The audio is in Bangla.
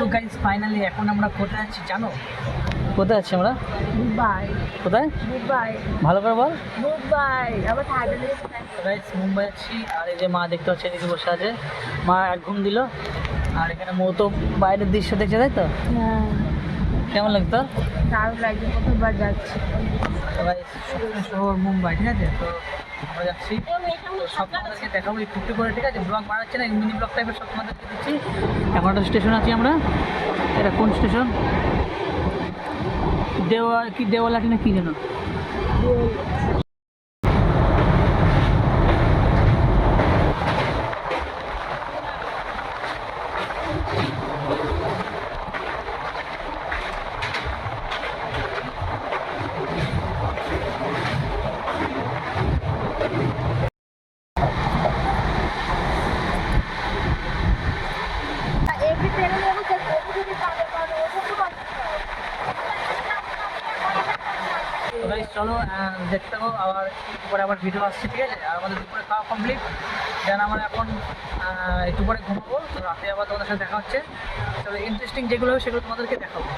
তো গাইস ফাইনালি এখন আমরা কোথায় আছি জানো? কোথায় আছি আমরা? মুম্বাই। কোথায়? মুম্বাই। ভালো করে বল। মুম্বাই আবার থাইল্যান্ডে। গাইস মুম্বাই আছি, আর এই যে মা দেখতে পাচ্ছি এদিকে বসে আছে। মা এক ঘুম দিল, আর এখানে মৌ তো বাইরের দৃশ্য দেখছে, তাই তো? হ্যাঁ, কেমন লাগতো? দারুণ লাগছে, প্রথমবার যাচ্ছি। তো গাইস স্বপ্নের শহর মুম্বাই, ঠিক আছে? তো আমরা যাচ্ছি, তো সব তোমাদেরকে দেখাবো একটু করে, ঠিক আছে? ব্লগ বানাচ্ছি না, মিনি ব্লগ টাইপের সব তোমাদেরকে দিচ্ছি। এখন একটা স্টেশন আছি আমরা। এটা কোন স্টেশন? দেওয়ালাটি না কি যেন? গাইস চলো দেখতে থাকো, আবার পরে আবার ভিডিও আসছে, ঠিক আছে? আর আমাদের দুপুরে খাওয়া কমপ্লিট, দেন আমরা এখন একটু পরে ঘুমাবো। তো রাতে আবার তোমাদের সাথে দেখা হচ্ছে। তবে ইন্টারেস্টিং যেগুলো হবে সেগুলো তোমাদেরকে দেখাবো।